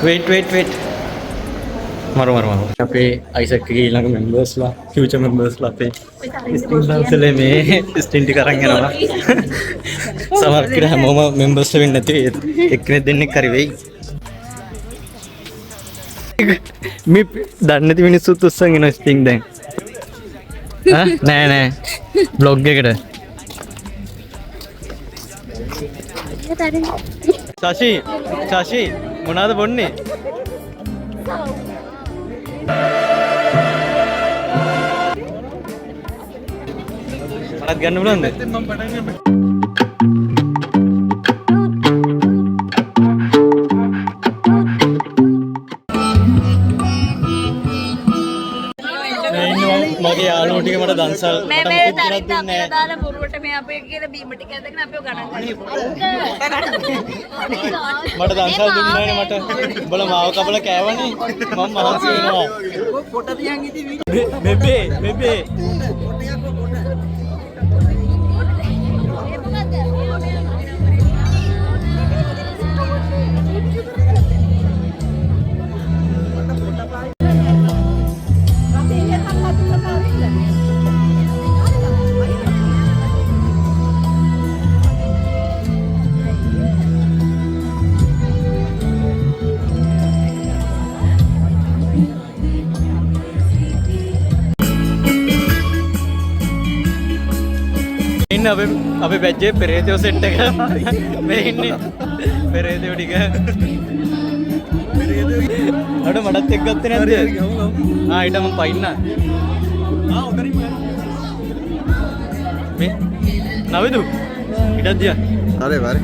Wait. Maru. අපේ Isaac එකේ ඊළඟ මෙම්බර්ස්ලා ෆියුචර් මෙම්බර්ස්ලා අපේ ස්ටින් ඩාන්සර්ලේ මේ ස්ටින් ටික අරන් යනවා. සමහර කෙනා හැමෝම මෙම්බර්ස්ලා වෙන්නේ නැති එක්කෙනෙක් දෙන්නෙක් හරි වෙයි. මේ දන්නේ නැති මිනිස්සුත් උස්සන් එන ස්ටින් දැන්. නෑ බ්ලොග් එකට. ශාෂි මොනවද බොන්නේ? මටත් ගන්න පුළුවන්ද? මගේ යාළුවෝ ටික මට දන්සල් මේ දරිද්ද අපේ දාලා බොරුවට මේ අපේ කියලා බීම ටික ඇදගෙන අපිව ගණන් ගන්නවා. මට දන්සල් දුන්නේ නැහැ මට. උඹලා මාව කපලා කෑවනේ. මම මහන්සි වෙනවා. පොට තියන් ඉති බෙබේ. අපේ බැජ්ජේ පෙරේතයෝ සෙට් එක මේ ඉන්නේ පෙරේතයෝ ටික අර මටත් එක්ක ගත්තේ නැද්ද? ඊට මම පයින්න මේ නවදු ඉඩක් දියා හරි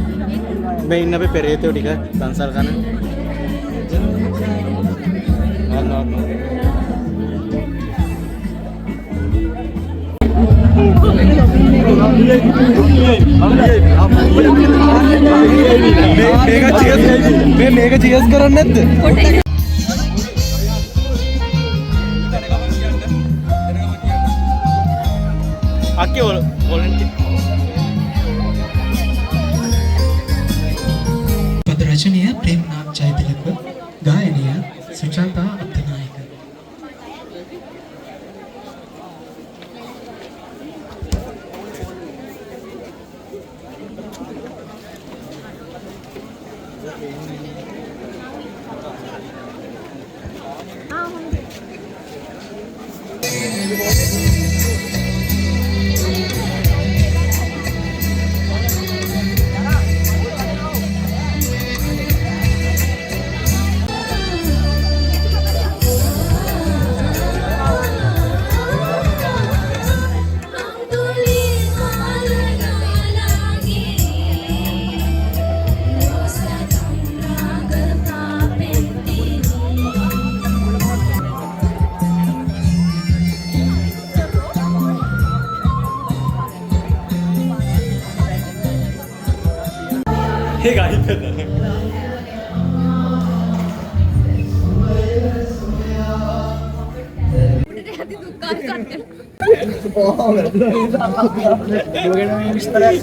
මේ ඉන්න අපේ පෙරේතයෝ ටික සංසාර කන මේක චියර්ස් කරන්නේ නැද්ද? අක්කේ වොලන්ටියර් පද රචනය ප්‍රේමනාත් ජයතිලක ගායනය සුජාතා අත්තනායක Hey guys.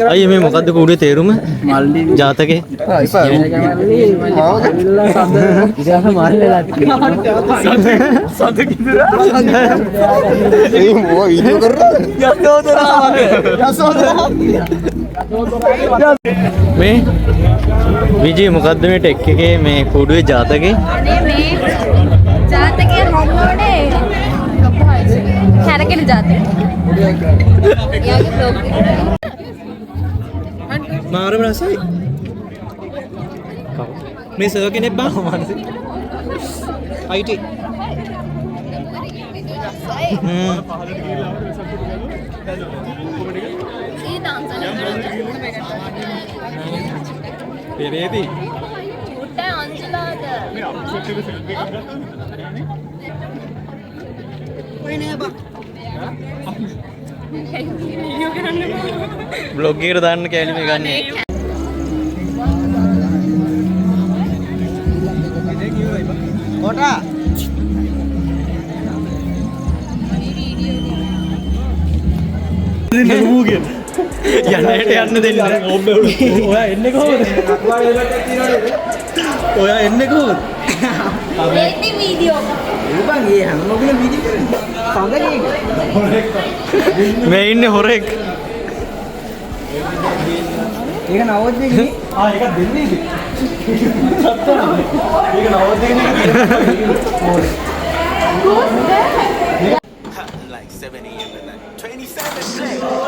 අයියේ මේ මොකද්ද කූඩේ තේරුම? මල්ලි ජාතකේ. මේ විජේ මොකද්ද මේ ටෙක් එකේ මේ කූඩුවේ ජාතකේ? අනේ මේ ජාතකයේ හම්බුනේ කැරකෙන ජාතකය. යාගේ බ්ලොග් මාරම රසයි. මේ සර් කෙනෙක් බා මානසික. IT. පෙරේති. චුට්ට අංජලාද. බ්ලොග් එකට දාන්න කැලේ මේ ගන්න. කොටා. යන්න දෙන්න. ඔයා එන්නේ කොහොමද? ඔයා එන්නේ කොහොමද? ඒකේ වීඩියෝ බං ඒ හැමෝගෙම වීඩියෝ කරන්නේ. මේ ඉන්නේ හොරෙක්. ඒක නවෝදයකනේ. ඒක දෙන්නේ ඉතින්. ඒක නවෝදයකනේ. Like 7 a.m. at night. 27 cents.